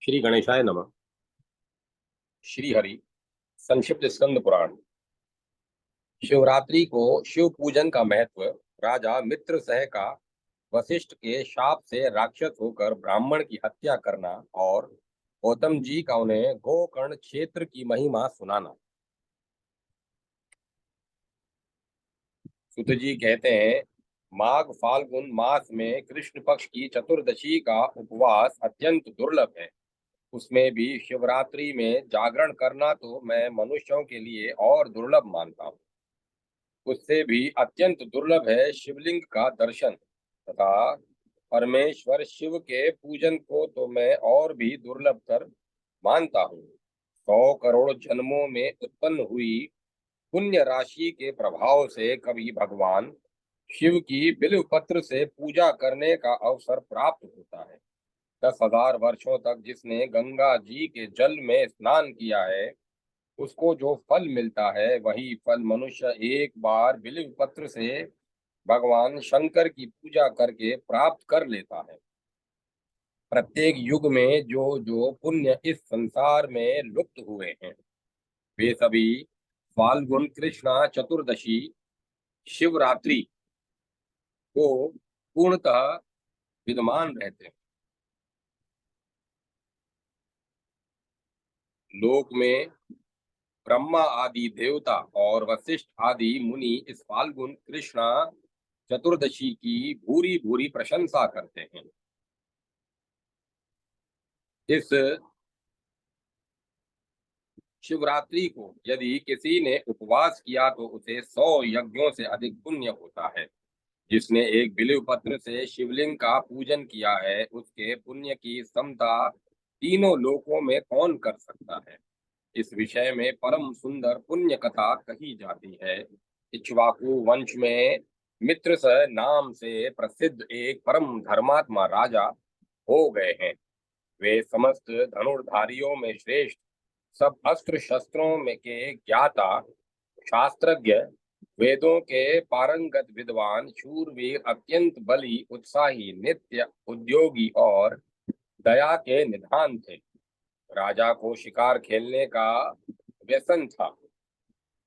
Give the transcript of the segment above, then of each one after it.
श्री गणेशाय नमः। श्री हरि। संक्षिप्त स्कंद पुराण। शिवरात्रि को शिव पूजन का महत्व। राजा मित्रसह का वशिष्ठ के शाप से राक्षस होकर ब्राह्मण की हत्या करना और गौतम जी का उन्हें गोकर्ण क्षेत्र की महिमा सुनाना। सुत जी कहते हैं, माघ फाल्गुन मास में कृष्ण पक्ष की चतुर्दशी का उपवास अत्यंत दुर्लभ है। उसमें भी शिवरात्रि में जागरण करना तो मैं मनुष्यों के लिए और दुर्लभ मानता हूँ। उससे भी अत्यंत दुर्लभ है शिवलिंग का दर्शन तथा परमेश्वर शिव के पूजन को तो मैं और भी दुर्लभ कर मानता हूँ। 100 करोड़ जन्मों में उत्पन्न हुई पुण्य राशि के प्रभाव से कभी भगवान शिव की बिल्व पत्र से पूजा करने का अवसर प्राप्त होता है। 10,000 वर्षों तक जिसने गंगा जी के जल में स्नान किया है, उसको जो फल मिलता है वही फल मनुष्य एक बार बिल्व पत्र से भगवान शंकर की पूजा करके प्राप्त कर लेता है। प्रत्येक युग में जो जो पुण्य इस संसार में लुप्त हुए हैं, वे सभी फाल्गुन कृष्णा चतुर्दशी शिवरात्रि को पूर्णतः विद्यमान रहते हैं। लोक में ब्रह्मा आदि देवता और वशिष्ठ आदि मुनि इस फाल्गुन कृष्णा चतुर्दशी की भूरी भूरी प्रशंसा करते हैं। इस शिवरात्रि को यदि किसी ने उपवास किया तो उसे 100 यज्ञों से अधिक पुण्य होता है। जिसने एक बिल्व पत्र से शिवलिंग का पूजन किया है, उसके पुण्य की समता तीनों लोकों में कौन कर सकता है। इस विषय में परम सुंदर पुण्य कथा कही जाती है। इक्ष्वाकु वंश में मित्रसह नाम से प्रसिद्ध एक परम धर्मात्मा राजा हो गए हैं। वे समस्त धनुर्धारियों में श्रेष्ठ, सब अस्त्र शस्त्रों में के ज्ञाता, शास्त्रज्ञ, वेदों के पारंगत विद्वान, शूरवीर, अत्यंत बली, उत्साही, नित्य उद्योगी और दया के निधान थे। राजा को शिकार खेलने का व्यसन था।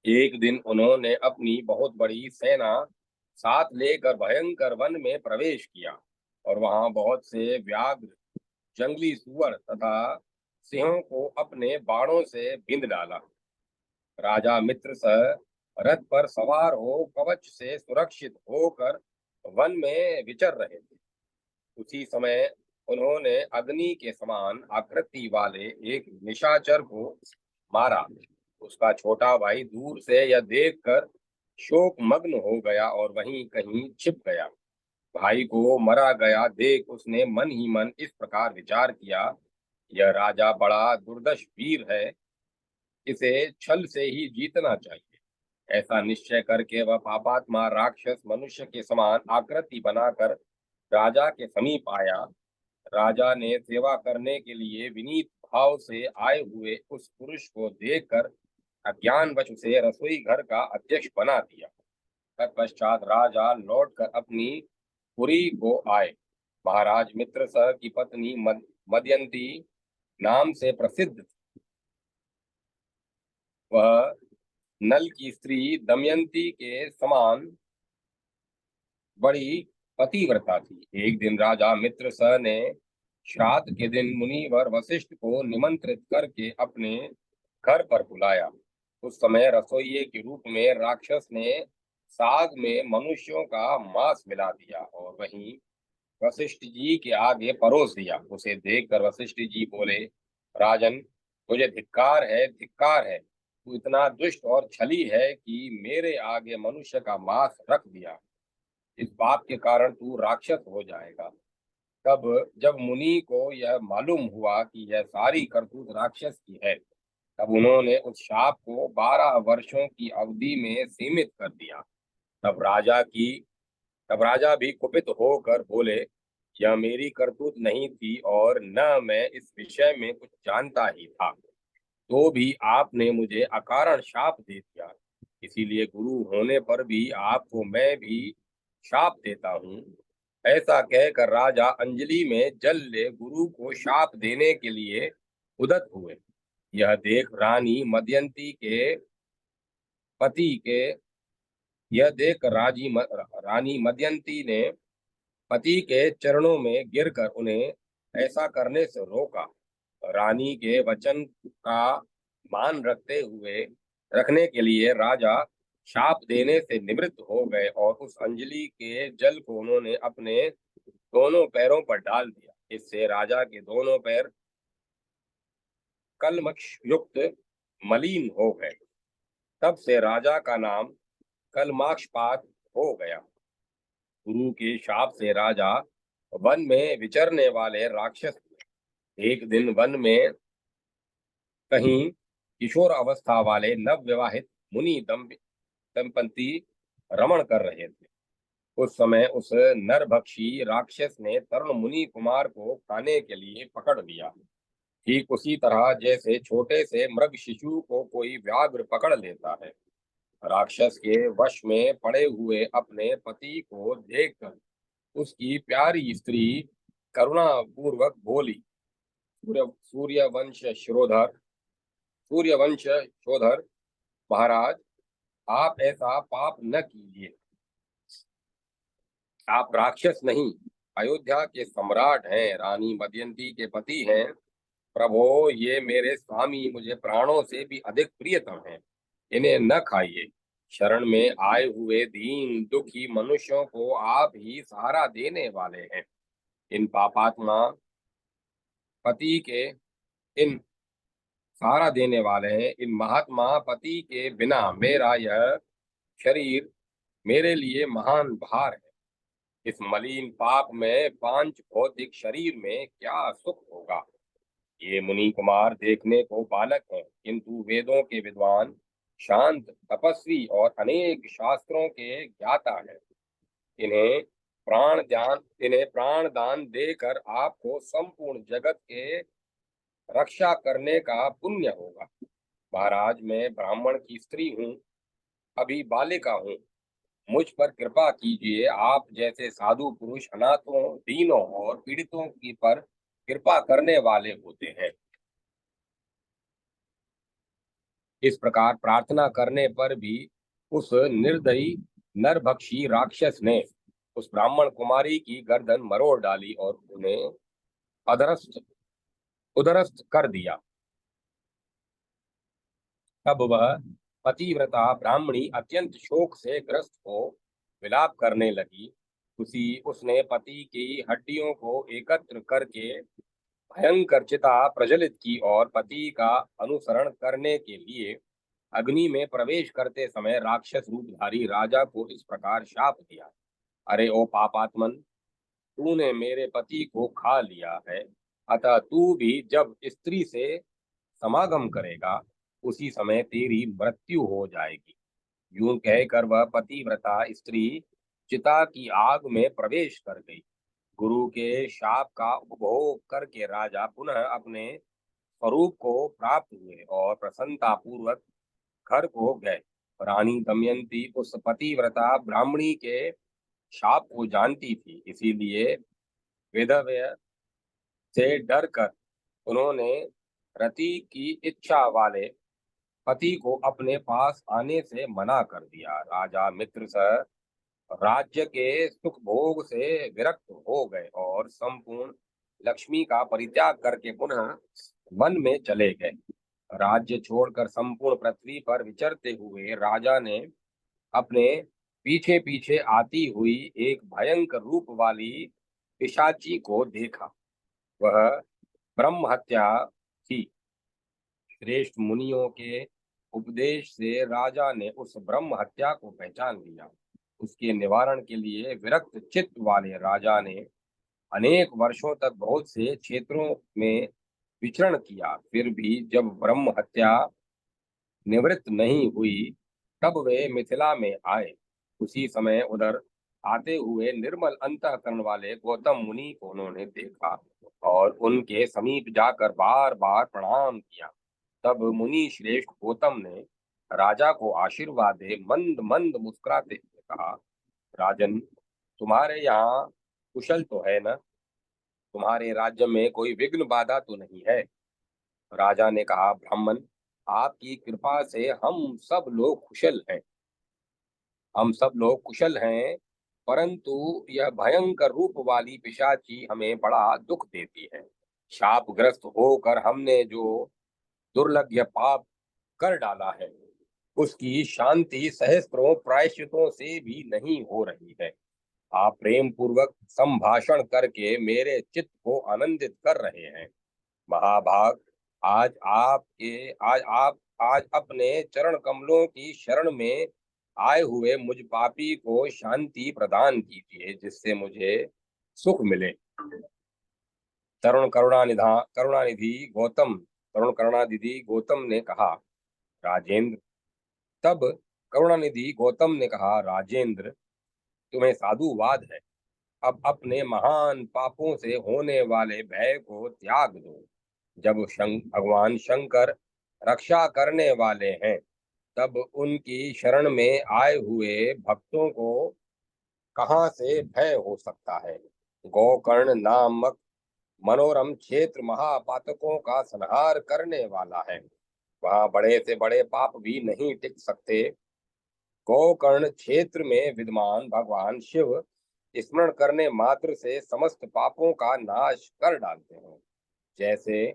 एक दिन उन्होंने अपनी बहुत बड़ी सेना साथ लेकर भयंकर वन में प्रवेश किया और वहां बहुत से व्याघ्र, जंगली सुअर तथा सिंहों को अपने बाणों से बींध डाला। राजा मित्र सह रथ पर सवार हो कवच से सुरक्षित होकर वन में विचर रहे थे। उसी समय उन्होंने अग्नि के समान आकृति वाले एक निशाचर को मारा। उसका छोटा भाई दूर से यह देखकर शोक मग्न हो गया और वहीं कहीं छिप गया। भाई को मरा गया देख उसने मन ही मन इस प्रकार विचार किया, यह राजा बड़ा दुर्दश वीर है, इसे छल से ही जीतना चाहिए। ऐसा निश्चय करके वह पापात्मा राक्षस मनुष्य के समान आकृति बनाकर राजा के समीप आया। राजा ने सेवा करने के लिए विनीत भाव से आए हुए उस पुरुष को देखकर अज्ञानवश उसे रसोई घर का अध्यक्ष बना दिया। तत्पश्चात राजा लौटकर अपनी पुरी को आए। महाराज मित्रसह की पत्नी मदयंती नाम से प्रसिद्ध थी। वह नल की स्त्री दमयंती के समान बड़ी पतिव्रता थी। एक दिन राजा मित्रसह ने श्राद्ध के दिन मुनिवर वशिष्ठ को निमंत्रित करके अपने घर पर बुलाया। उस समय रसोइये के रूप में राक्षस ने साग में मनुष्यों का मांस मिला दिया और वहीं वशिष्ठ जी के आगे परोस दिया। उसे देखकर वशिष्ठ जी बोले, राजन, तुझे धिक्कार है, धिक्कार है। तू इतना दुष्ट और छली है कि मेरे आगे मनुष्य का मांस रख दिया। इस बात के कारण तू राक्षस हो जाएगा। तब जब मुनि को यह मालूम हुआ कि यह सारी करतूत राक्षस की है, तब उन्होंने उस शाप को 12 वर्षों की अवधि में सीमित कर दिया। तब राजा की तब राजा भी कुपित होकर बोले, यह मेरी करतूत नहीं थी और न मैं इस विषय में कुछ जानता ही था, तो भी आपने मुझे अकारण शाप दे दिया। इसीलिए गुरु होने पर भी आपको मैं भी शाप देता हूँ। ऐसा कहकर राजा अंजलि में जल ले गुरु को शाप देने के लिए उद्यत हुए। यह देख पति के यह देख रानी मदयंती ने पति के चरणों में गिरकर उन्हें ऐसा करने से रोका। रानी के वचन का मान रखने के लिए राजा शाप देने से निवृत्त हो गए और उस अंजलि के जल को उन्होंने अपने दोनों पैरों पर डाल दिया। इससे राजा के दोनों पैर कलमश युक्त मलिन हो गए। तब से राजा का नाम कलमाक्षपात हो गया। गुरु के शाप से राजा वन में विचरने वाले राक्षस एक दिन वन में कहीं किशोर अवस्था वाले नव विवाहित मुनि दंपति रमण कर रहे थे। उस समय उस नरभक्षी राक्षस ने तरुण मुनि कुमार को खाने के लिए पकड़ लिया। ठीक उसी तरह जैसे छोटे से मृग शिशु को कोई व्याघ्र पकड़ लेता है। राक्षस के वश में पड़े हुए अपने पति को देखकर उसकी प्यारी स्त्री करुणा पूर्वक बोली, सूर्यवंश शोधर महाराज, आप ऐसा पाप न कीजिए। आप राक्षस नहीं, अयोध्या के सम्राट हैं, रानी मदयंती के पति हैं। प्रभो, ये मेरे स्वामी मुझे प्राणों से भी अधिक प्रियतम हैं, इन्हें न खाइए। शरण में आए हुए दीन दुखी मनुष्यों को आप ही सहारा देने वाले हैं। इन पापात्मा पति के इन सहारा देने वाले हैं। इन महात्मा पति के बिना मेरा यह शरीर मेरे लिए महान भार है। इस मलिन पाप में पांच भौतिक शरीर में क्या सुख होगा। ये मुनि कुमार देखने को बालक हैं, किंतु वेदों के विद्वान, शांत, तपस्वी और अनेक शास्त्रों के ज्ञाता हैं। इन्हें इन्हें प्राण दान देकर आपको संपूर्ण जगत के रक्षा करने का पुण्य होगा। महाराज, मैं ब्राह्मण की स्त्री हूँ, अभी बालिका हूँ, मुझ पर कृपा कीजिए। आप जैसे साधु पुरुष अनाथों, दीनों और पीड़ितों की पर कृपा करने वाले होते हैं। इस प्रकार प्रार्थना करने पर भी उस निर्दयी नरभक्षी राक्षस ने उस ब्राह्मण कुमारी की गर्दन मरोड़ डाली और उन्हें अधरस्त उदरस्त कर दिया। तब वह पतिव्रता ब्राह्मणी अत्यंत शोक से ग्रस्त हो विलाप करने लगी। उसने पति की हड्डियों को एकत्र करके भयंकर चिता प्रज्वलित की और पति का अनुसरण करने के लिए अग्नि में प्रवेश करते समय राक्षस रूपधारी राजा को इस प्रकार शाप दिया, अरे ओ पापात्मन, तूने मेरे पति को खा लिया है, अतः तू भी जब स्त्री से समागम करेगा उसी समय तेरी मृत्यु हो जाएगी। यूं कहकर वह पतिव्रता स्त्री चिता की आग में प्रवेश कर गई। गुरु के शाप का उपभोग करके राजा पुनः अपने स्वरूप को प्राप्त हुए और प्रसन्नता पूर्वक घर को गए। रानी दमयंती उस पतिव्रता ब्राह्मणी के शाप को जानती थी, इसीलिए विधव्य से डरकर उन्होंने रति की इच्छा वाले पति को अपने पास आने से मना कर दिया। राजा मित्र सह राज्य के सुख भोग से विरक्त हो गए और संपूर्ण लक्ष्मी का परित्याग करके पुनः वन में चले गए। राज्य छोड़कर संपूर्ण पृथ्वी पर विचरते हुए राजा ने अपने पीछे पीछे आती हुई एक भयंकर रूप वाली पिशाची को देखा। वह ब्रह्म हत्या थी। श्रेष्ठ मुनियों के उपदेश से राजा ने उस ब्रह्म हत्या को पहचान लिया। उसके निवारण के लिए विरक्त चित्त वाले राजा ने अनेक वर्षों तक बहुत से क्षेत्रों में विचरण किया, फिर भी जब ब्रह्म हत्या निवृत्त नहीं हुई तब वे मिथिला में आए। उसी समय उधर आते हुए निर्मल अंतःकरण वाले गौतम मुनि को उन्होंने देखा और उनके समीप जाकर बार बार प्रणाम किया। तब मुनि श्रेष्ठ गौतम ने राजा को आशीर्वाद दे मंद मंद मुस्कुराते हुए कहा, राजन, तुम्हारे यहाँ कुशल तो है ना? तुम्हारे राज्य में कोई विघ्न बाधा तो नहीं है? राजा ने कहा, ब्राह्मण, आपकी कृपा से हम सब लोग कुशल हैं। हम सब लोग कुशल हैं, परंतु यह भयंकर रूप वाली पिशाची हमें बड़ा दुख देती है। शापग्रस्त होकर हमने जो दुर्लभ पाप कर डाला है, उसकी शांति सहस्त्रों प्रायश्चितों से भी नहीं हो रही है। आप प्रेम पूर्वक संभाषण करके मेरे चित्त को आनंदित कर रहे हैं। महाभाग, आज अपने चरण कमलों की शरण में आए हुए मुझ पापी को शांति प्रदान कीजिए, जिससे मुझे सुख मिले। तरुण करुणानिधि गौतम ने कहा, राजेंद्र तब करुणानिधि गौतम ने कहा, राजेंद्र, तुम्हें साधुवाद है। अब अपने महान पापों से होने वाले भय को त्याग दो। जब भगवान शंकर रक्षा करने वाले हैं, तब उनकी शरण में आए हुए भक्तों को कहाँ से भय हो सकता है? गोकर्ण नामक मनोरम क्षेत्र महापातकों का संहार करने वाला है। वहां बड़े से बड़े पाप भी नहीं टिक सकते। गोकर्ण क्षेत्र में विद्यमान भगवान शिव स्मरण करने मात्र से समस्त पापों का नाश कर डालते हैं। जैसे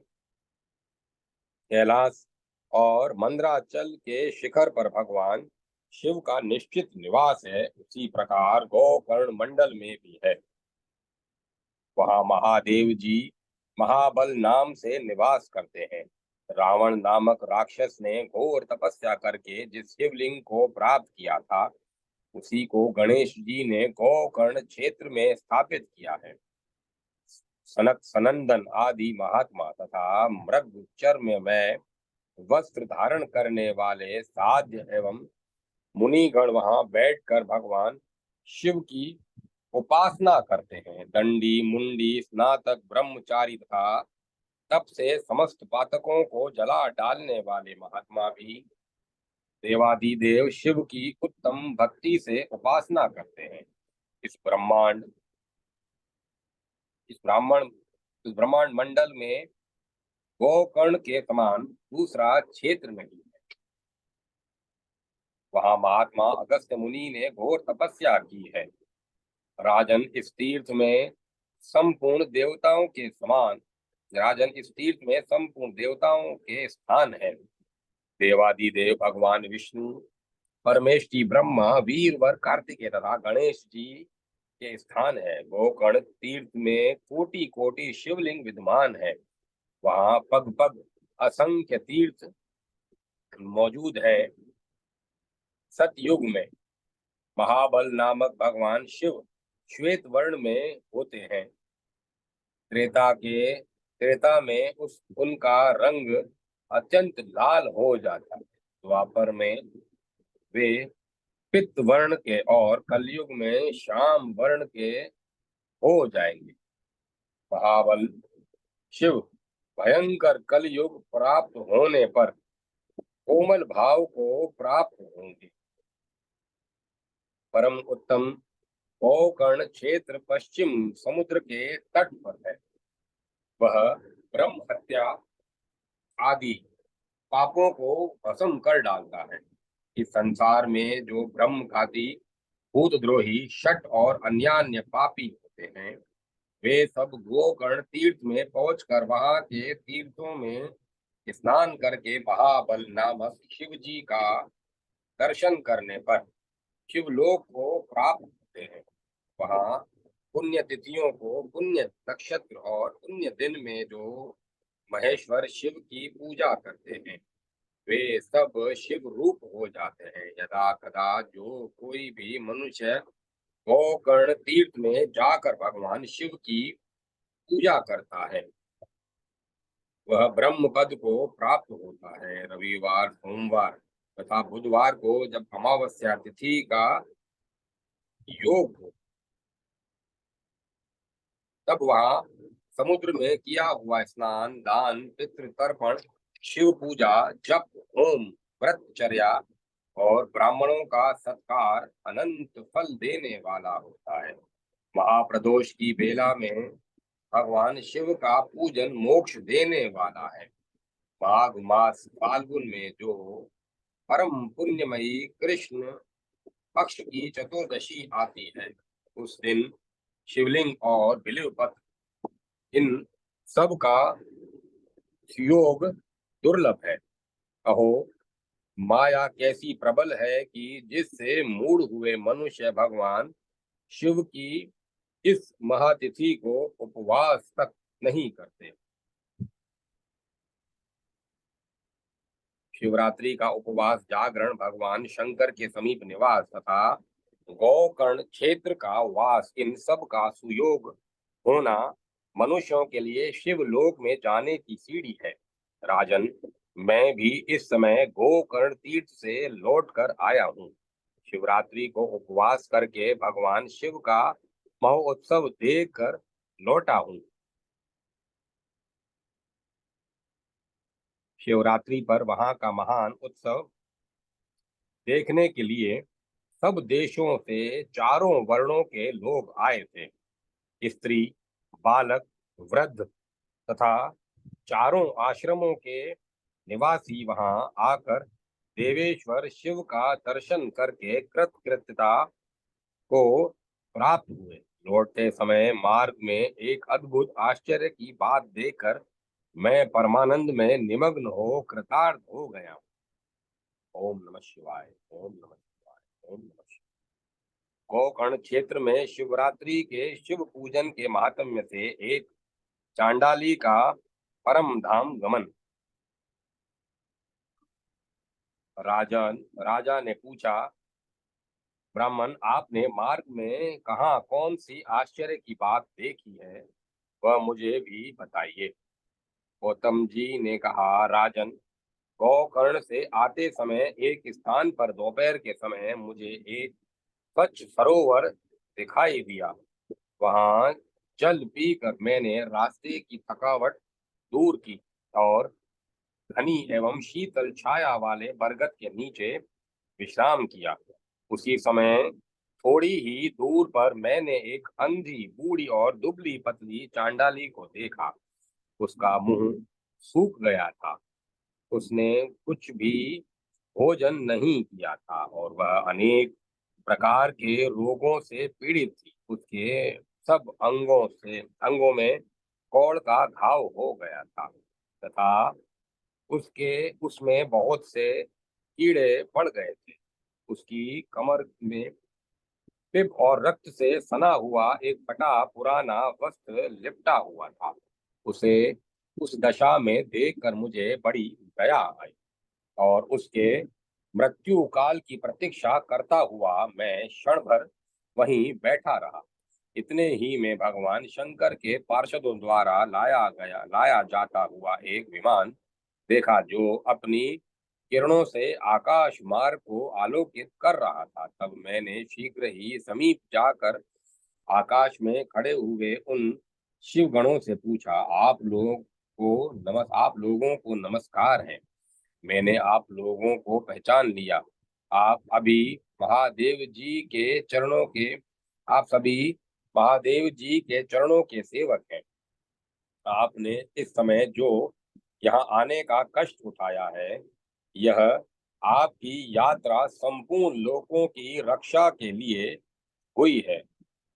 कैलाश और मंदराचल के शिखर पर भगवान शिव का निश्चित निवास है, उसी प्रकार गोकर्ण मंडल में भी है। वहाँ महादेव जी महाबल नाम से निवास करते हैं। रावण नामक राक्षस ने घोर तपस्या करके जिस शिवलिंग को प्राप्त किया था, उसी को गणेश जी ने गोकर्ण क्षेत्र में स्थापित किया है। सनक सनंदन आदि महात्मा तथा मृग चर्म में वस्त्र धारण करने वाले साध्य एवं मुनिगण वहां बैठकर भगवान शिव की उपासना करते हैं। दंडी मुंडी स्नातक ब्रह्मचारी तथा तप से समस्त पातकों को जला डालने वाले महात्मा भी देवादिदेव शिव की उत्तम भक्ति से उपासना करते हैं। इस ब्रह्मांड इस ब्राह्मण इस ब्रह्मांड मंडल में गोकर्ण के समान दूसरा क्षेत्र नहीं है। वहां महात्मा अगस्त्य मुनि ने घोर तपस्या की है। राजन इस तीर्थ में संपूर्ण देवताओं के समान राजन इस तीर्थ में संपूर्ण देवताओं के स्थान है। देवादिदेव भगवान विष्णु, परमेष्टि ब्रह्मा, वीरवर कार्तिकेय तथा गणेश जी के स्थान है। गोकर्ण तीर्थ में कोटि कोटि शिवलिंग विद्यमान है। वहां पग पग असंख्य तीर्थ मौजूद है। सतयुग में महाबल नामक भगवान शिव श्वेत वर्ण में होते हैं। त्रेता में उनका रंग अत्यंत लाल हो जाता है। द्वापर में वे पित्त वर्ण के और कलयुग में श्याम वर्ण के हो जाएंगे। महाबल शिव भयंकर कलयुग प्राप्त होने पर कोमल भाव को प्राप्त होंगे। परम उत्तम गोकर्ण क्षेत्र पश्चिम समुद्र के तट पर है। वह ब्रह्म हत्या आदि पापों को भस्म कर डालता है। इस संसार में जो ब्रह्म घाती, भूतद्रोही, शठ और अन्यान्य पापी होते हैं, वे सब गोकर्ण तीर्थ में पहुंचकर वहां के तीर्थों में स्नान करके महाबल नामक शिव जी का दर्शन करने पर शिवलोक को प्राप्त होते हैं। वहाँ पुण्य तिथियों को, पुण्य नक्षत्र और पुण्य दिन में जो महेश्वर शिव की पूजा करते हैं, वे सब शिव रूप हो जाते हैं। यदा कदा जो कोई भी मनुष्य गोकर्ण तीर्थ में जाकर भगवान शिव की पूजा करता है, वह ब्रह्म पद को प्राप्त होता है। रविवार, सोमवार तथा बुधवार को जब अमावस्या तिथि का योग हो, तब वहां समुद्र में किया हुआ स्नान, दान, पितृ तर्पण, शिव पूजा, जप, होम, व्रतचर्या और ब्राह्मणों का सत्कार अनंत फल देने वाला होता है। महाप्रदोष की बेला में भगवान शिव का पूजन मोक्ष देने वाला है। माघ मास फाल्गुन में जो परम पुण्यमयी कृष्ण पक्ष की चतुर्दशी आती है, उस दिन शिवलिंग और बिल्वपत्र इन सब का योग दुर्लभ है। कहो, माया कैसी प्रबल है कि जिससे मूढ़ हुए मनुष्य भगवान शिव की इस महातिथि को उपवास तक नहीं करते। शिवरात्रि का उपवास जागरण भगवान शंकर के समीप निवास तथा गोकर्ण क्षेत्र का वास, इन सब का सुयोग होना मनुष्यों के लिए शिवलोक में जाने की सीढ़ी है। राजन, मैं भी इस समय गोकर्ण तीर्थ से लौटकर आया हूँ। शिवरात्रि को उपवास करके भगवान शिव का महोत्सव देखकर लौटा हूँ। शिवरात्रि पर वहां का महान उत्सव देखने के लिए सब देशों से चारों वर्णों के लोग आए थे। स्त्री, बालक, वृद्ध तथा चारों आश्रमों के निवासी वहां आकर देवेश्वर शिव का दर्शन करके कृतकृत्यता को प्राप्त हुए। लौटते समय मार्ग में एक अद्भुत आश्चर्य की बात देखकर मैं परमानंद में निमग्न हो कृतार्थ हो गया। ओम नमः शिवाय, ओम नमः शिवाय, ओम नमः शिवाय। गोकर्ण क्षेत्र में शिवरात्रि के शिव पूजन के महात्म्य से एक चांडाली का परम धाम गमन। राजन राजा ने पूछा, ब्राह्मण, आपने मार्ग में कहाँ कौन सी आश्चर्य की बात देखी है, वह मुझे भी बताइए। गौतम जी ने कहा, राजन, गोकर्ण से आते समय एक स्थान पर दोपहर के समय मुझे एक स्वच्छ सरोवर दिखाई दिया। वहां जल पीकर मैंने रास्ते की थकावट दूर की और घनी एवं शीतल छाया वाले बरगद के नीचे विश्राम किया। उसी समय थोड़ी ही दूर पर मैंने एक अंधी, बूढ़ी और दुबली पतली चांडाली को देखा। उसका मुंह सूख गया था, उसने कुछ भी भोजन नहीं किया था और वह अनेक प्रकार के रोगों से पीड़ित थी। उसके सब अंगों में कौड़ का घाव हो गया था तथा उसके उसमें बहुत से कीड़े पड़ गए थे। उसकी कमर में पिप और रक्त से सना हुआ एक फटा पुराना वस्त्र लिपटा हुआ था। उसे उस दशा में देखकर मुझे बड़ी दया आई और उसके मृत्यु काल की प्रतीक्षा करता हुआ मैं क्षण भर वहीं बैठा रहा। इतने ही में भगवान शंकर के पार्षदों द्वारा लाया जाता हुआ एक विमान देखा, जो अपनी किरणों से आकाश मार्ग को आलोकित कर रहा था। तब मैंने शीघ्र ही समीप जाकर आकाश में खड़े हुए उन शिव गणों से पूछा, आप लोगों को नमस्कार है। मैंने आप लोगों को पहचान लिया। आप अभी महादेव जी के चरणों के आप सभी महादेव जी के चरणों के सेवक हैं। आपने इस समय जो यहाँ आने का कष्ट उठाया है, यह आपकी यात्रा संपूर्ण लोगों की रक्षा के लिए हुई है।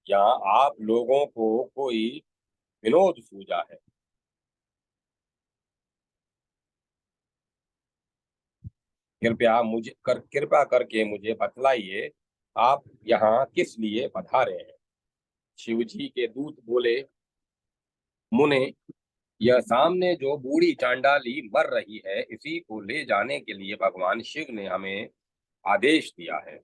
यहाँ आप लोगों को कोई विनोद सूझा है? कृपया करके मुझे बतलाइए, आप यहाँ किस लिए पधारे हैं? शिव जी के दूत बोले, मुने, यह सामने जो बूढ़ी चांडाली मर रही है, इसी को ले जाने के लिए भगवान शिव ने हमें आदेश दिया है।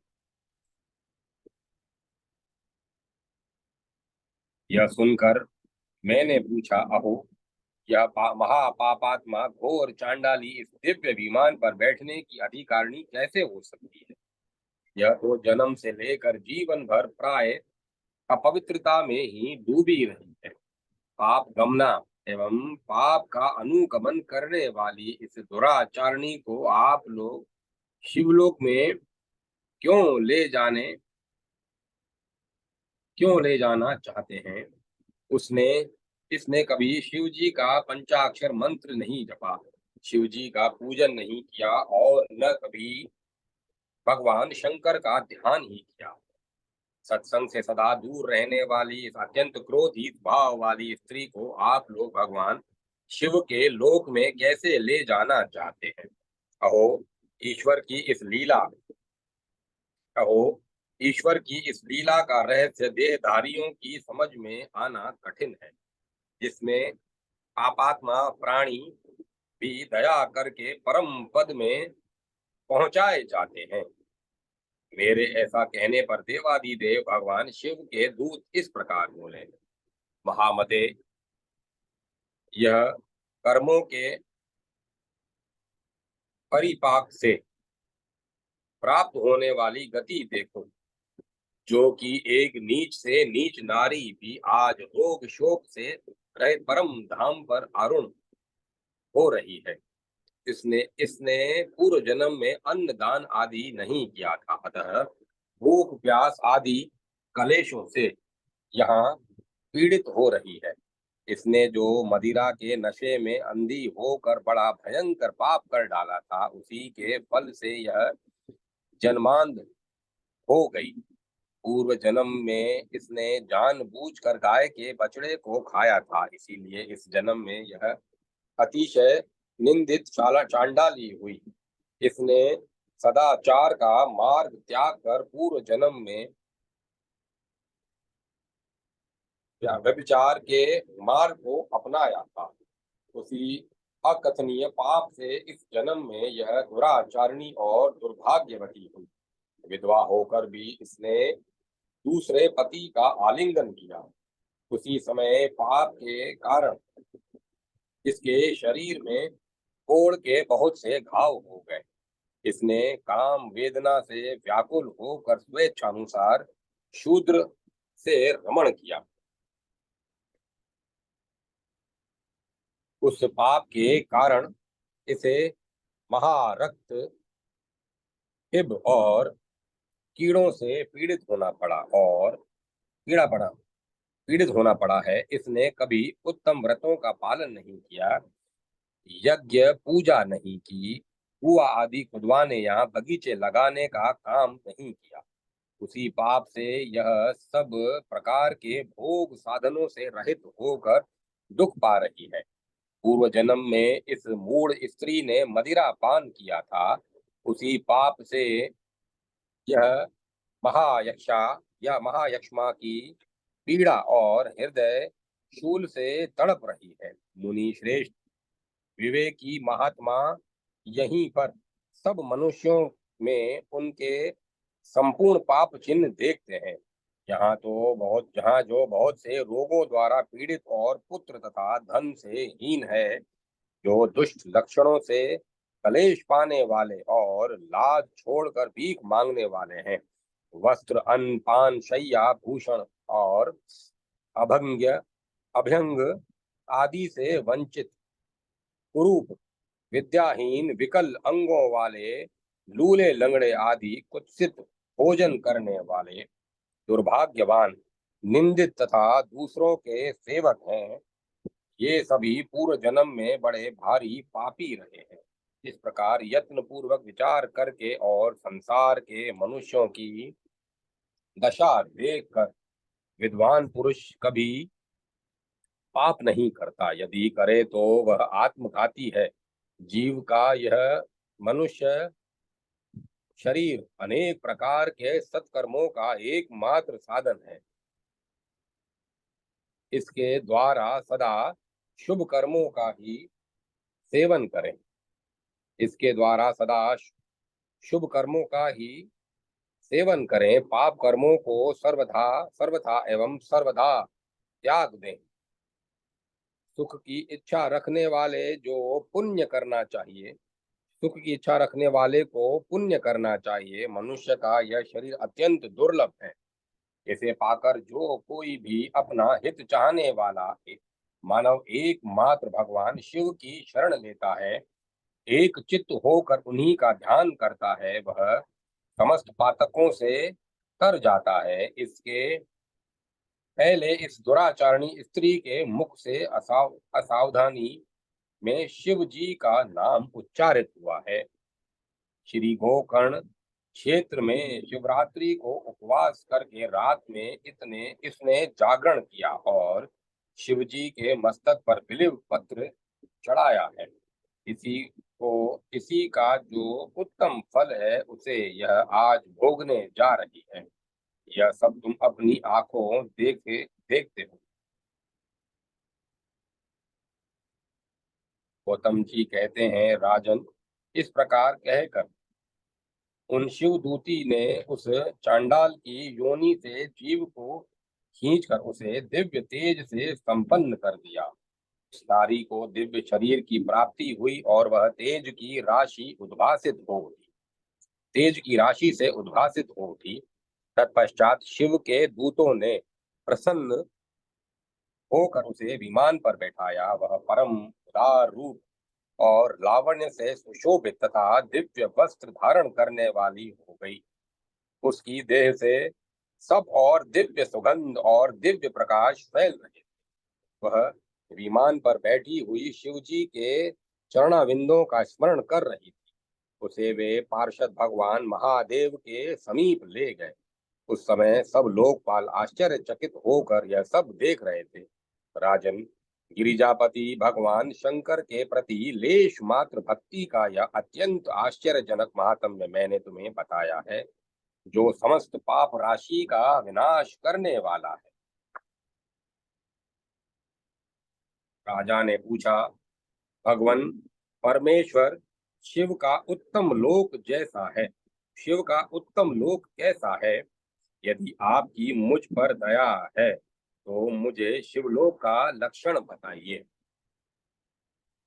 यह सुनकर मैंने पूछा, अहो, यह महापापात्मा घोर चांडाली इस दिव्य विमान पर बैठने की अधिकारिणी कैसे हो सकती है? यह तो जन्म से लेकर जीवन भर प्राय अपवित्रता में ही डूबी रही है। पाप गमना एवं पाप का अनुगमन करने वाली इस दुराचारणी को आप लोग शिवलोक में क्यों ले जाने क्यों ले जाना चाहते हैं? उसने इसने कभी शिव जी का पंचाक्षर मंत्र नहीं जपा, शिव जी का पूजन नहीं किया और न कभी भगवान शंकर का ध्यान ही किया। सत्संग से सदा दूर रहने वाली इस अत्यंत क्रोधित भाव वाली स्त्री को आप लोग भगवान शिव के लोक में कैसे ले जाना चाहते हैं? अहो ईश्वर की इस लीला अहो ईश्वर की इस लीला का रहस्य देहधारियों की समझ में आना कठिन है, जिसमें पापात्मा प्राणी भी दया करके परम पद में पहुंचाए जाते हैं। मेरे ऐसा कहने पर देवादिदेव भगवान शिव के दूत इस प्रकार बोले, महामते, यह कर्मों के परिपाक से प्राप्त होने वाली गति देखो, जो कि एक नीच से नीच नारी भी आज रोग शोक से रहे परम धाम पर आरूढ़ हो रही है। इसने इसने पूर्व जन्म में अन्न दान आदि नहीं किया था, अतः भूख प्यास आदि कलेशों से यहाँ पीड़ित हो रही है। इसने जो मदिरा के नशे में अंधी होकर बड़ा भयंकर पाप कर डाला था, उसी के फल से यह जन्मांध हो गई। पूर्व जन्म में इसने जानबूझकर गाय के बछड़े को खाया था, इसीलिए इस जन्म में यह अतिशय निंदित चाला चांडाली हुई। इसने सदाचार का मार्ग त्याग कर पूर्व जन्म में या व्यभिचार के मार्ग को अपनाया था। उसी अकथनीय पाप से इस जन्म में यह दुराचारिणी और दुर्भाग्यवती हुई। विधवा होकर भी इसने दूसरे पति का आलिंगन किया। उसी समय पाप के कारण इसके शरीर में कोढ़ के बहुत से घाव हो गए। इसने काम वेदना से व्याकुल होकर स्वेच्छानुसार शूद्र से रमण किया। उस पाप के कारण इसे महारक्त हिब और कीड़ों से पीड़ित होना पड़ा है। इसने कभी उत्तम व्रतों का पालन नहीं किया, यज्ञ पूजा नहीं की, कुआ आदि खुदवाने या बगीचे लगाने का काम नहीं किया। उसी पाप से यह सब प्रकार के भोग साधनों से रहित होकर दुख पा रही है। पूर्व जन्म में इस मूढ़ स्त्री ने मदिरा पान किया था। उसी पाप से यह महायक्षा या महायक्ष्मा की पीड़ा और हृदय शूल से तड़प रही है। मुनि श्रेष्ठ विवेकी महात्मा यहीं पर सब मनुष्यों में उनके संपूर्ण पाप चिन्ह देखते हैं। जहाँ जो बहुत से रोगों द्वारा पीड़ित और पुत्र तथा धन से हीन है, जो दुष्ट लक्षणों से कलेश पाने वाले और लाज छोड़कर भीख मांगने वाले हैं, वस्त्र अन्न पान शय्या भूषण और अभंग अभ्यंग आदि से वंचित, कुरूप विद्याहीन विकल अंगों वाले, लूले लंगड़े आदि कुत्सित भोजन करने वाले, दुर्भाग्यवान, निंदित तथा दूसरों के सेवक हैं, ये सभी पूर्व जन्म में बड़े भारी पापी रहे हैं। इस प्रकार यत्न पूर्वक विचार करके और संसार के मनुष्यों की दशा देख कर विद्वान पुरुष कभी पाप नहीं करता, यदि करे तो वह आत्मघाती है। जीव का यह मनुष्य शरीर अनेक प्रकार के सत्कर्मों का एकमात्र साधन है। इसके द्वारा सदा शुभ कर्मों का ही सेवन करें। इसके द्वारा सदा शुभ कर्मों का ही सेवन करें, पाप कर्मों को सर्वथा सर्वथा एवं सर्वदा त्याग दें। सुख की इच्छा रखने वाले जो पुण्य करना चाहिए सुख की इच्छा रखने वाले को पुण्य करना चाहिए। मनुष्य का यह शरीर अत्यंत दुर्लभ है। इसे पाकर जो कोई भी अपना हित चाहने वाला मानव एकमात्र भगवान शिव की शरण लेता है, एक चित्त होकर उन्हीं का ध्यान करता है, वह समस्त पातकों से तर जाता है। इसके पहले इस दुराचारणी स्त्री के मुख से असावधानी में शिव जी का नाम उच्चारित हुआ है। श्री गोकर्ण क्षेत्र में शिवरात्रि को उपवास करके रात में इतने इसने जागरण किया और शिव जी के मस्तक पर बिल्व पत्र चढ़ाया है। इसी का जो उत्तम फल है उसे यह आज भोगने जा रही है। यह सब तुम अपनी आंखों देखते हो। गौतम जी कहते हैं, राजन, इस प्रकार कहकर उन शिवदूती ने उस चांडाल की योनि से जीव को खींचकर उसे दिव्य तेज से संपन्न कर दिया। उस नारी को दिव्य शरीर की प्राप्ति हुई और वह तेज की राशि से उद्भासित हो उठी। तत्पश्चात शिव के दूतों ने प्रसन्न होकर उसे विमान पर बैठाया। वह परम उदार रूप और लावण्य से सुशोभित तथा दिव्य वस्त्र धारण करने वाली हो गई। उसकी देह से सब और दिव्य सुगंध और दिव्य प्रकाश फैल रहे। वह विमान पर बैठी हुई शिवजी के चरणाविंदों का स्मरण कर रही थी। उसे वे पार्षद भगवान महादेव के समीप ले गए। उस समय सब लोकपाल आश्चर्यचकित होकर यह सब देख रहे थे। राजन, गिरिजापति भगवान शंकर के प्रति लेश मात्र भक्ति का यह अत्यंत आश्चर्यजनक महात्म्य मैंने तुम्हें बताया है, जो समस्त पाप राशि का विनाश करने वाला है। राजा ने पूछा, भगवान परमेश्वर, शिव का उत्तम लोक जैसा है, शिव का उत्तम लोक कैसा है? यदि आपकी मुझ पर दया है तो मुझे शिवलोक का लक्षण बताइए।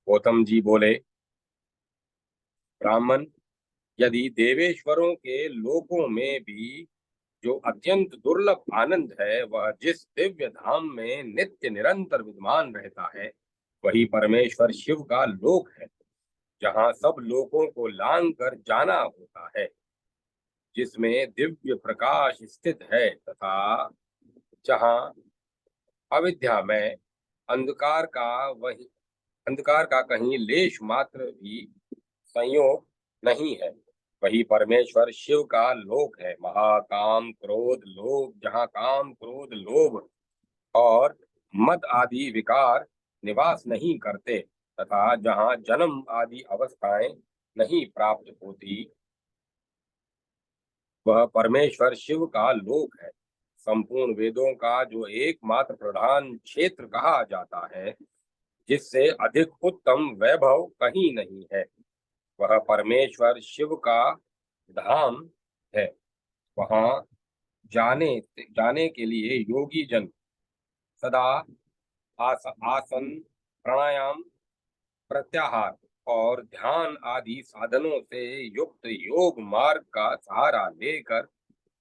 गौतम जी बोले, ब्राह्मण, यदि देवेश्वरों के लोकों में भी जो अत्यंत दुर्लभ आनंद है, वह जिस दिव्य धाम में नित्य निरंतर विद्यमान रहता है, वही परमेश्वर शिव का लोक है, जहाँ सब लोगों को लांग कर जाना होता है, जिसमें दिव्य प्रकाश स्थित है तथा जहाँ अविद्या में अंधकार का वही अंधकार का कहीं लेश मात्र भी संयोग नहीं है, वही परमेश्वर शिव का लोक है। जहाँ काम क्रोध लोभ और मद आदि विकार निवास नहीं करते तथा जहाँ जन्म आदि अवस्थाएं नहीं प्राप्त होती, वह परमेश्वर शिव का लोक है। संपूर्ण वेदों का जो एकमात्र प्रधान क्षेत्र कहा जाता है, जिससे अधिक उत्तम वैभव कहीं नहीं है, वह परमेश्वर शिव का धाम है। वहां जाने जाने के लिए योगी जन सदा आसन, प्राणायाम, प्रत्याहार और ध्यान आदि साधनों से युक्त योग मार्ग का सहारा लेकर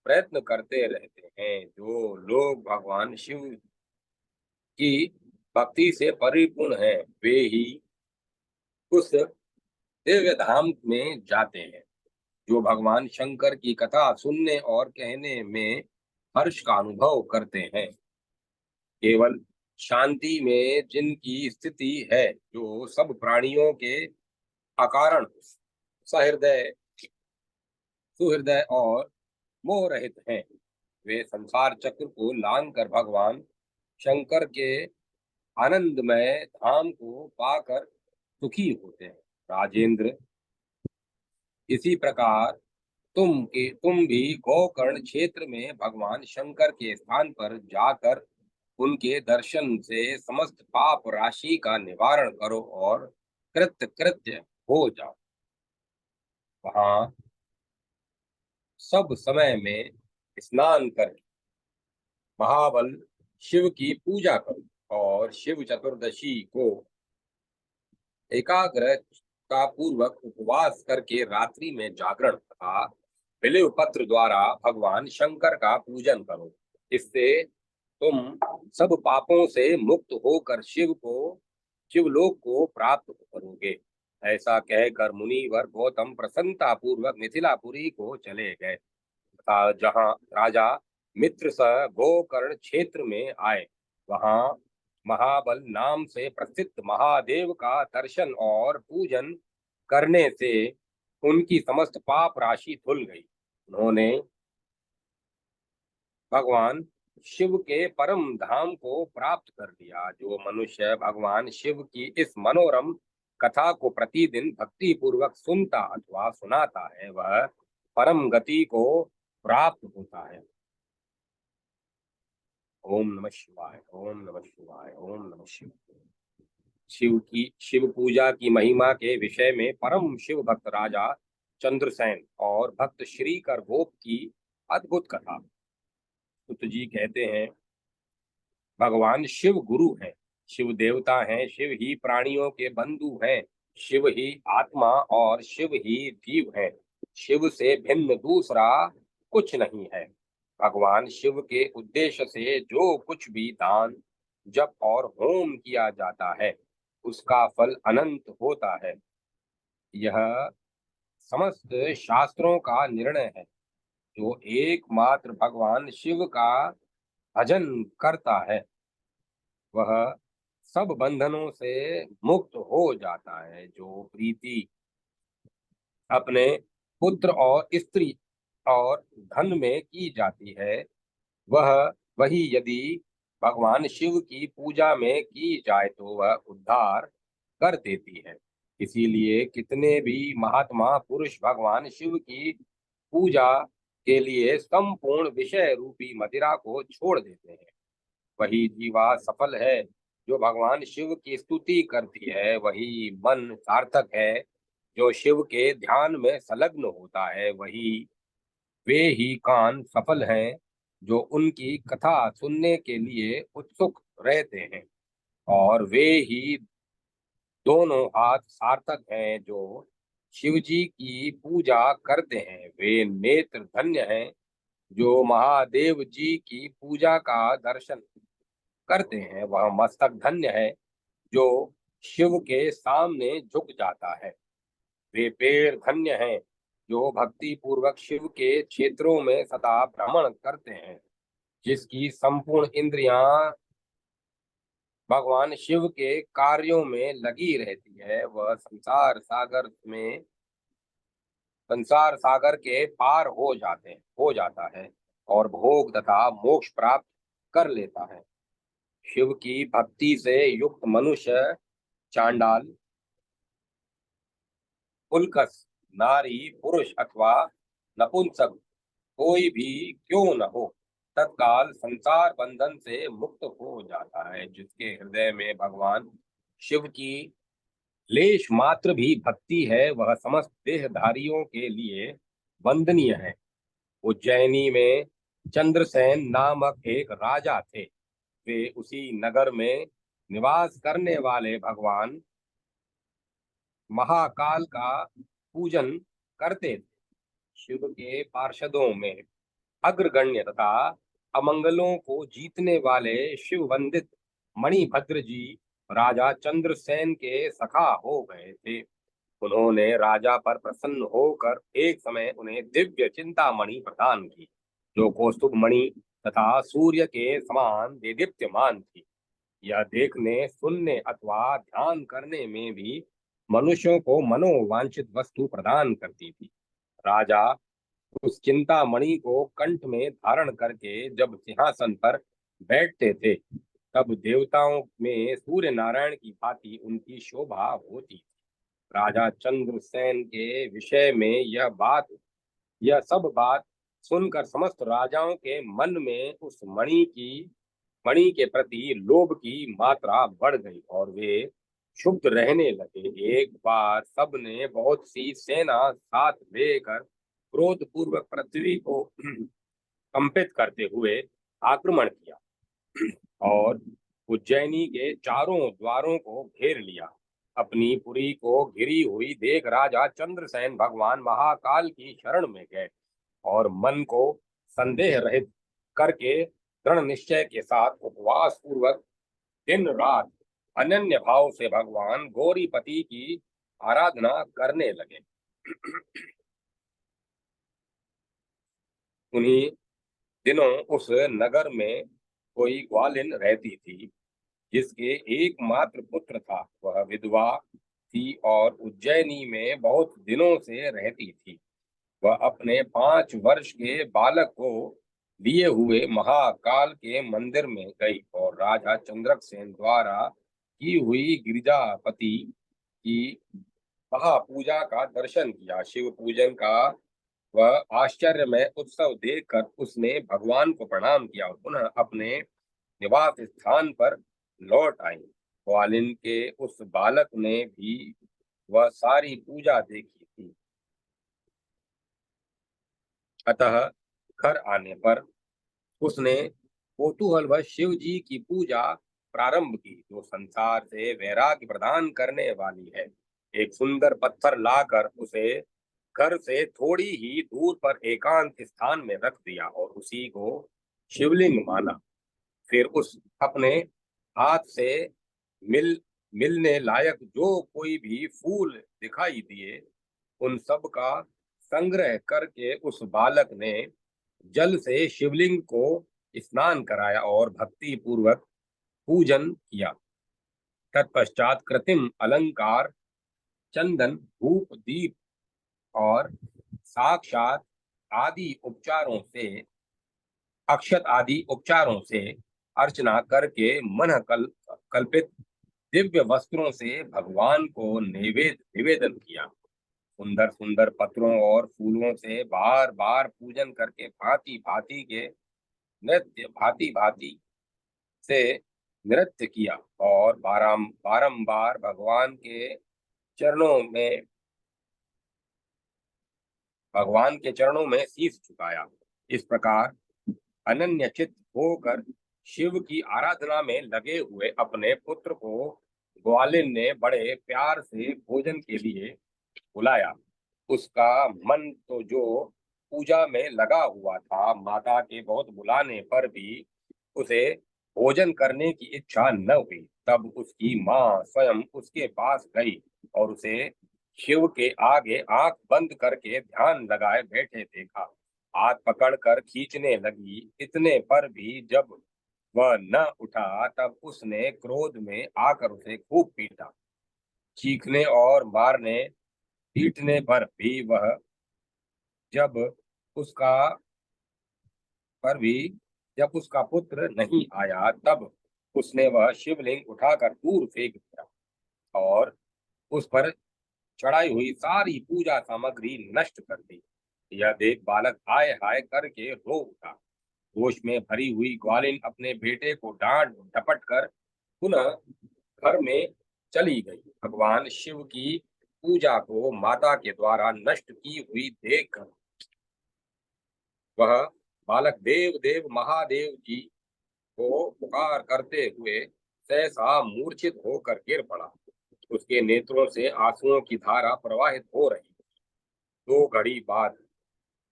प्रयत्न करते रहते हैं। जो लोग भगवान शिव की भक्ति से परिपूर्ण हैं, वे ही उस दिव्य धाम में जाते हैं। जो भगवान शंकर की कथा सुनने और कहने में हर्ष का अनुभव करते हैं, केवल शांति में जिनकी स्थिति है, जो सब प्राणियों के अकारण सहृदय सुहृदय और मोह रहित हैं, वे संसार चक्र को लांग कर भगवान शंकर के आनंदमय धाम को पाकर सुखी होते हैं। राजेंद्र, इसी प्रकार तुम भी गोकर्ण क्षेत्र में भगवान शंकर के स्थान पर जाकर उनके दर्शन से समस्त पाप राशि का निवारण करो और कृत्य कृत्य हो जाओ। वहां सब समय में स्नान कर महाबल शिव की पूजा करो और शिव चतुर्दशी को एकाग्रता पूर्वक उपवास करके रात्रि में जागरण तथा बिल्व पत्र द्वारा भगवान शंकर का पूजन करो। इससे तुम सब पापों से मुक्त होकर शिवलोक को प्राप्त करोगे। ऐसा कहकर मुनिवर गौतम प्रसन्नता पूर्वक मिथिलापुरी को चले गए तथा जहाँ राजा मित्र सह गोकर्ण क्षेत्र में आए। वहां महाबल नाम से प्रसिद्ध महादेव का दर्शन और पूजन करने से उनकी समस्त पाप राशि धुल गई। उन्होंने भगवान शिव के परम धाम को प्राप्त कर लिया। जो मनुष्य भगवान शिव की इस मनोरम कथा को प्रतिदिन भक्ति पूर्वक सुनता अथवा सुनाता है, वह परम गति को प्राप्त होता है। ओम नमः शिवाय, ओम नमः शिवाय, ओम नमः शिवाय। शिव पूजा की महिमा के विषय में परम शिव भक्त राजा चंद्रसेन और भक्त श्रीकर गोप की अद्भुत कथा। सुत जी कहते हैं, भगवान शिव गुरु हैं, शिव देवता हैं, शिव ही प्राणियों के बंधु हैं, शिव ही आत्मा और शिव ही जीव है। शिव से भिन्न दूसरा कुछ नहीं है। भगवान शिव के उद्देश्य से जो कुछ भी दान, जप और होम किया जाता है, उसका फल अनंत होता है। यह समस्त शास्त्रों का निर्णय है। जो एकमात्र भगवान शिव का भजन करता है, वह सब बंधनों से मुक्त हो जाता है। जो प्रीति अपने पुत्र और स्त्री और धन में की जाती है, वह वही यदि भगवान शिव की पूजा में की जाए तो वह उद्धार कर देती है। इसीलिए कितने भी महात्मा पुरुष भगवान शिव की पूजा के लिए संपूर्ण विषय रूपी मदिरा को छोड़ देते हैं। वही जीवा सफल है। जो भगवान शिव की स्तुति करती है, वही मन सार्थक है। जो शिव के ध्यान में संलग्न होता है, वही वे ही कान सफल हैं जो उनकी कथा सुनने के लिए उत्सुक रहते हैं। और वे ही दोनों हाथ सार्थक हैं जो शिव जी की पूजा करते हैं। वे नेत्र धन्य हैं जो महादेव जी की पूजा का दर्शन करते हैं। वह मस्तक धन्य है जो शिव के सामने झुक जाता है। वे पैर धन्य हैं जो भक्ति पूर्वक शिव के क्षेत्रों में सदा भ्रमण करते हैं। जिसकी संपूर्ण इंद्रियां भगवान शिव के कार्यों में लगी रहती है, वह संसार सागर के पार हो जाता है और भोग तथा मोक्ष प्राप्त कर लेता है। शिव की भक्ति से युक्त मनुष्य, चांडाल, उल्कस, नारी, पुरुष अथवा नपुंसक कोई भी क्यों न हो, तत्काल संसार बंधन से मुक्त हो जाता है। जिसके हृदय में भगवान शिव की लेश मात्र भी भक्ति है, वह समस्त देहधारियों के लिए वंदनीय है। उज्जैनी में चंद्रसेन नामक एक राजा थे। वे उसी नगर में निवास करने वाले भगवान महाकाल का पूजन करते थे। शिव के पार्षदों में अग्रगण्य तथा अमंगलों को जीतने वाले शिव वंदित मणिभद्र जी राजा चंद्रसेन के सखा हो गए थे। उन्होंने राजा पर प्रसन्न होकर एक समय उन्हें दिव्य चिंतामणि प्रदान की, जो कौस्तुभ मणि तथा सूर्य के समान देदीप्यमान थी। यह देखने, सुनने अथवा ध्यान करने में भी मनुष्यों को मनोवांछित वस्तु प्रदान करती थी। राजा उस चिंतामणि को कंठ में धारण करके जब सिंहासन पर बैठते थे, तब देवताओं में सूर्य नारायण की भांति उनकी शोभा होती थी। राजा चंद्रसेन के विषय में यह सब बात सुनकर समस्त राजाओं के मन में उस मणि के प्रति लोभ की मात्रा बढ़ गई और वे क्षुब्ध रहने लगे। एक बार सबने बहुत सी सेना साथ लेकर क्रोध पूर्वक पृथ्वी को कंपित करते हुए आक्रमण किया और उज्जैनी के चारों द्वारों को घेर लिया। अपनी पुरी को घिरी हुई देख राजा चंद्रसेन भगवान महाकाल की शरण में गए और मन को संदेह रहित करके दृढ़ निश्चय के साथ उपवास पूर्वक दिन रात अनन्य भाव से भगवान गौरीपति की आराधना करने लगे। उन्हीं दिनों उस नगर में कोई ग्वालिन रहती थी, जिसके एकमात्र पुत्र था। वह विधवा थी और उज्जैनी में बहुत दिनों से रहती थी। वह अपने 5 वर्ष के बालक को लिए हुए महाकाल के मंदिर में गई और राजा चंद्रसेन द्वारा की हुई गिरिजापति की महापूजा का दर्शन किया। शिव पूजन का वह आश्चर्य में उत्सव देखकर उसने भगवान को प्रणाम किया और पुनः अपने निवास स्थान पर लौट आई। ग्वालिन के उस बालक ने भी वह सारी पूजा देखी थी। अतः घर आने पर उसने कौतूहलवश शिव जी की पूजा प्रारंभ की, जो संसार से वैराग्य प्रदान करने वाली है। एक सुंदर पत्थर लाकर उसे घर से थोड़ी ही दूर पर एकांत स्थान में रख दिया और उसी को शिवलिंग माना। फिर उस अपने हाथ से मिल मिलने लायक जो कोई भी फूल दिखाई दिए, उन सब का संग्रह करके उस बालक ने जल से शिवलिंग को स्नान कराया और भक्ति पूर्वक पूजन किया। तत्पश्चात कृत्रिम अलंकार, चंदन, धूप, दीप और साक्षात आदि उपचारों से अक्षत आदि उपचारों से अर्चना करके कल्पित दिव्य वस्त्रों से भगवान को निवेदन किया। सुंदर सुंदर पत्रों और फूलों से बार बार पूजन करके भांति भांति से नृत्य किया और बारंबार भगवान के चरणों में शीश झुकाया। इस प्रकार अनन्य चित्त होकर शिव की आराधना में लगे हुए अपने पुत्र को ग्वालिन ने बड़े प्यार से भोजन के लिए बुलाया। उसका मन तो जो पूजा में लगा हुआ था, माता के बहुत बुलाने पर भी उसे भोजन करने की इच्छा न हुई। तब उसकी माँ स्वयं उसके पास गई और उसे शिव के आगे आंख बंद करके ध्यान लगाए बैठे देखा। हाथ पकड़कर खींचने लगी, इतने पर भी जब वह न उठा तब उसने क्रोध में आकर उसे खूब पीटा। चीखने और मारने पीटने पर भी वह जब उसका पर भी जब उसका पुत्र नहीं आया, तब उसने वह शिवलिंग उठाकर दूर फेंक दिया और उस पर चढ़ाई हुई सारी पूजा सामग्री नष्ट कर दी। यह देख बालक हाय हाय करके रो उठा। होश में भरी हुई ग्वालिन अपने बेटे को डांट डपट कर पुनः घर में चली गई। भगवान शिव की पूजा को माता के द्वारा नष्ट की हुई देखकर वह बालक देव देव महादेव जी को पुकार करते हुए सहसा मूर्छित होकर गिर पड़ा। उसके नेत्रों से आंसुओं की धारा प्रवाहित हो रही। 2 घड़ी बाद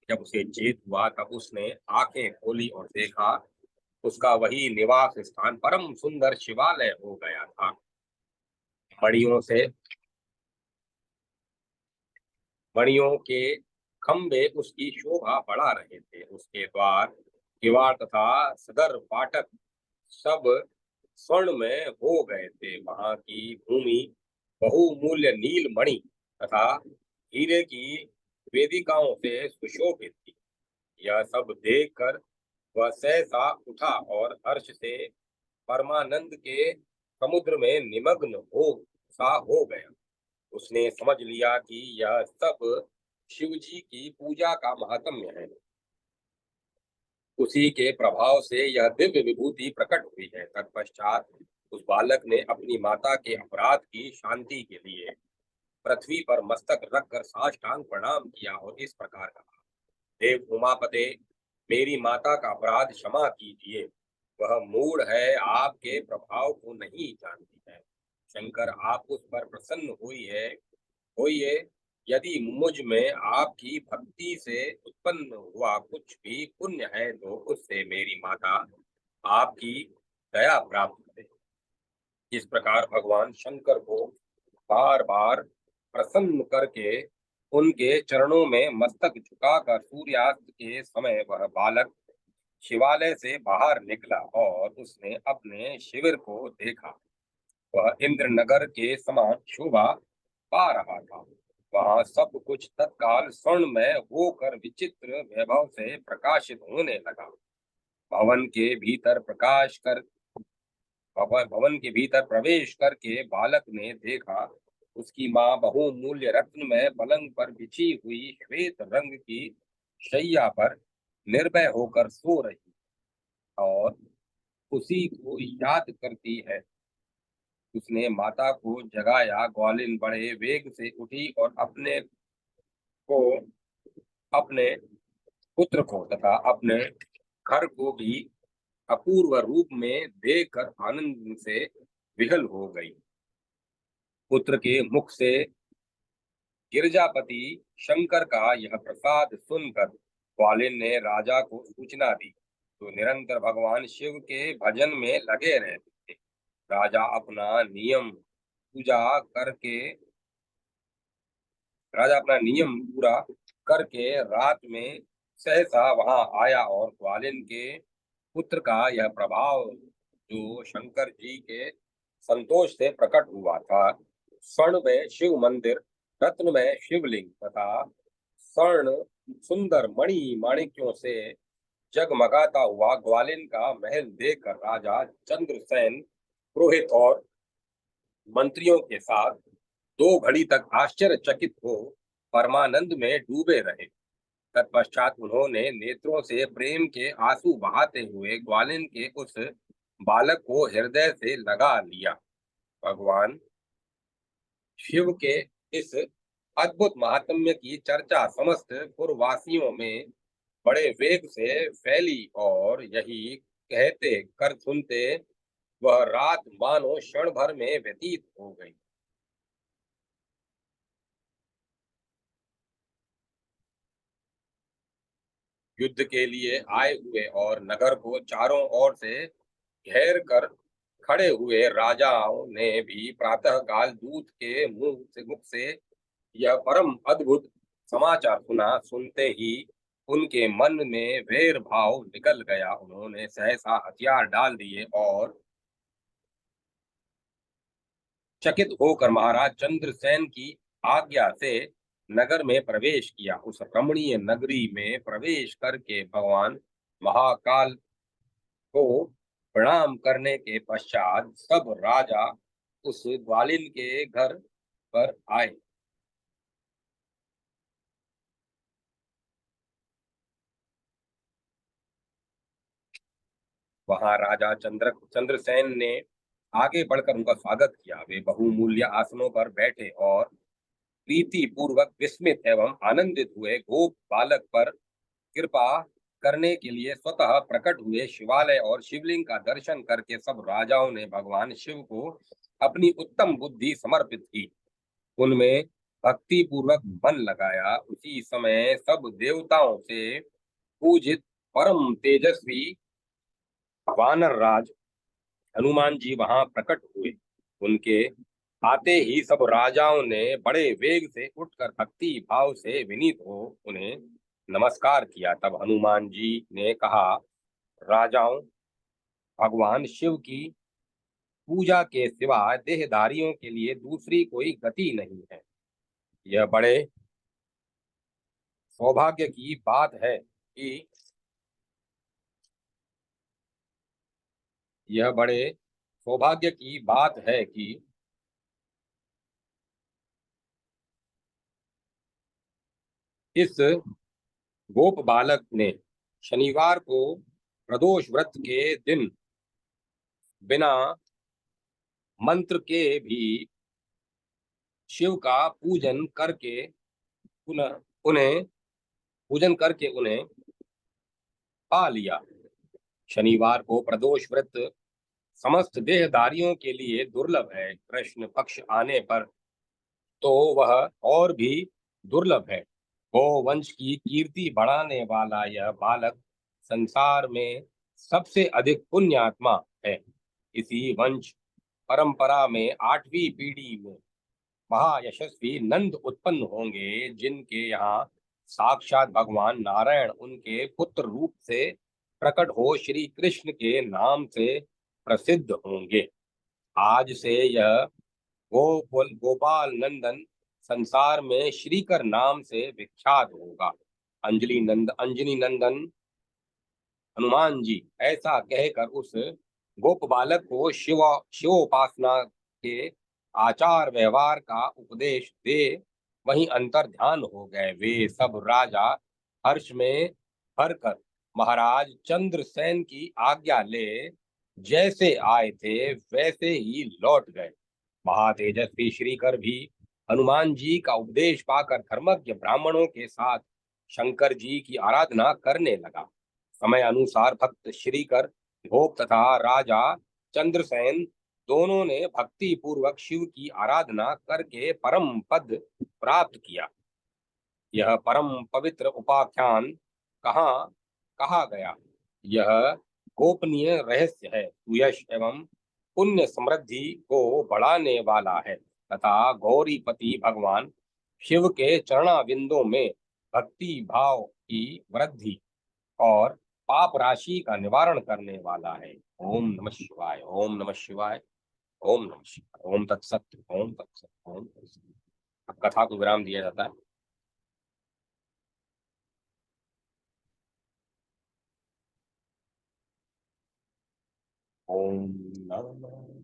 जब उसे चेत हुआ तब उसने आंखें खोली और देखा उसका वही निवास स्थान परम सुंदर शिवालय हो गया था। मणियों से मणियों के खंभे उसकी शोभा बढ़ा रहे थे। उसके द्वार, किवाड़ तथा सदर फाटक सब स्वर्ण में हो गए थे। वहां की भूमि बहुमूल्य नील मणि तथा हीरे की वेदिकाओं से सुशोभित थी। यह सब देखकर वह सहसा उठा और हर्ष से परमानंद के समुद्र में निमग्न हो गया। उसने समझ लिया कि यह सब शिव जी की पूजा का महात्म्य है। उसी के प्रभाव से यह दिव्य विभूति प्रकट हुई है। तत्पश्चात उस बालक ने अपनी माता के अपराध की शांति के लिए पृथ्वी पर मस्तक रखकर साष्टांग प्रणाम किया और इस प्रकार कहा, देव उमापते, मेरी माता का अपराध क्षमा कीजिए। वह मूढ़ है, आपके प्रभाव को नहीं जानती है। शंकर, आप उस पर प्रसन्न होइए। यदि मुझ में आपकी भक्ति से उत्पन्न हुआ कुछ भी पुण्य है तो उससे मेरी माता आपकी दया प्राप्त करे। इस प्रकार भगवान शंकर को बार बार प्रसन्न करके उनके चरणों में मस्तक झुकाकर सूर्यास्त के समय वह बालक शिवालय से बाहर निकला और उसने अपने शिविर को देखा। वह इंद्रनगर के समान शोभा पा रहा था। वहां सब कुछ तत्काल स्वर्णमय होकर विचित्र वैभव से प्रकाशित होने लगा। भवन के भीतर प्रकाश कर भवन के भीतर प्रवेश करके बालक ने देखा, उसकी माँ बहुमूल्य रत्नमय पलंग पर बिछी हुई श्वेत रंग की शैया पर निर्भय होकर सो रही और उसी को याद करती है। उसने माता को जगाया। ग्वालिन बड़े वेग से उठी और को अपने पुत्र को तथा अपने घर को भी अपूर्व रूप में देखकर आनंद से विहल हो गई। पुत्र के मुख से गिरजापति शंकर का यह प्रसाद सुनकर ग्वालिन ने राजा को सूचना दी, तो निरंतर भगवान शिव के भजन में लगे रहते थे। राजा अपना नियम पूजा करके राजा अपना नियम पूरा करके रात में सहसा वहां आया और ग्वालिन के पुत्र का यह प्रभाव जो शंकर जी के संतोष से प्रकट हुआ था, स्वर्ण में शिव मंदिर, रत्न में शिवलिंग तथा स्वर्ण सुंदर मणि माणिक्यों से जगमगाता हुआ ग्वालिन का महल देखकर राजा चंद्रसेन पुरोहित और मंत्रियों के साथ 2 घड़ी तक आश्चर्यचकित हो परमानंद में डूबे रहे। तत्पश्चात उन्होंने नेत्रों से प्रेम के आंसू बहाते हुए ग्वालिन के उस बालक को हृदय से लगा लिया। भगवान शिव के इस अद्भुत महात्म्य की चर्चा समस्त पुरवासियों में बड़े वेग से फैली और यही कहते कर सुनते वह रात मानो क्षण भर में व्यतीत हो गई। युद्ध के लिए आए हुए और नगर को चारों ओर से घेर कर खड़े हुए राजाओं ने भी प्रातःकाल दूत के मुख से यह परम अद्भुत समाचार सुना। सुनते ही उनके मन में वैर भाव निकल गया। उन्होंने सहसा हथियार डाल दिए और चकित होकर महाराज चंद्रसेन की आज्ञा से नगर में प्रवेश किया। उस रमणीय नगरी में प्रवेश करके भगवान महाकाल को प्रणाम करने के पश्चात सब राजा उस ग्वालिन के घर पर आए। वहां राजा चंद्रसेन ने आगे बढ़कर उनका स्वागत किया। वे बहुमूल्य आसनों पर बैठे और प्रीति पूर्वक विस्मित एवं आनंदित हुए। गोप बालक पर कृपा करने के लिए स्वतः प्रकट हुए। शिवालय और शिवलिंग का दर्शन करके सब राजाओं ने भगवान शिव को अपनी उत्तम बुद्धि समर्पित की, उनमें भक्ति पूर्वक मन लगाया। उसी समय सब देवताओं से पूजित परम तेजस्वी वानर राज हनुमान जी वहां प्रकट हुए। उनके आते ही सब राजाओं ने बड़े वेग से उठकर भक्ति भाव से विनीत हो उन्हें नमस्कार किया। तब हनुमान जी ने कहा, राजाओं, भगवान शिव की पूजा के सिवा देहधारियों के लिए दूसरी कोई गति नहीं है। यह बड़े सौभाग्य की बात है कि यह बड़े सौभाग्य की बात है कि इस गोप बालक ने शनिवार को प्रदोष व्रत के दिन बिना मंत्र के भी शिव का पुनः उन्हें पूजन करके उन्हें पा लिया। शनिवार को प्रदोष व्रत समस्त देहधारियों के लिए दुर्लभ है। कृष्ण पक्ष आने पर तो वह और भी दुर्लभ है। गौवंश की कीर्ति बढ़ाने वाला यह बालक संसार में सबसे अधिक पुण्यात्मा है। इसी वंश परंपरा में 8वीं पीढ़ी में महायशस्वी नंद उत्पन्न होंगे, जिनके यहाँ साक्षात भगवान नारायण उनके पुत्र रूप से प्रकट हो श्री कृष्ण के नाम से प्रसिद्ध होंगे। आज से यह गोपाल नंदन संसार में श्रीकर नाम से विख्यात होगा। अंजनी नंदन हनुमान जी ऐसा कहकर उस गोप बालक को शिवोपासना के आचार व्यवहार का उपदेश दे वहीं अंतर ध्यान हो गए। वे सब राजा हर्ष में भरकर महाराज चंद्रसेन की आज्ञा ले जैसे आए थे वैसे ही लौट गए। महातेजस्वी श्रीकर भी हनुमान जी का उपदेश पाकर धर्मज्ञ ब्राह्मणों के साथ शंकर जी की आराधना करने लगा। समय अनुसार भक्त श्रीकर गोप तथा राजा चंद्रसेन दोनों ने भक्ति पूर्वक शिव की आराधना करके परम पद प्राप्त किया। यह परम पवित्र उपाख्यान कहाँ कहा गया, यह गोपनीय रहस्य है, सुयश एवं पुण्य समृद्धि को बढ़ाने वाला है तथा गौरीपति भगवान शिव के चरणाविंदों में भक्ति भाव की वृद्धि और पाप राशि का निवारण करने वाला है। ओम नमः शिवाय, ओम नमः शिवाय, ओम नमः शिवाय, ओम तत्सत, ओम तत्सत, ओम तत्सत। अब कथा को विराम दिया जाता है। ओम नमः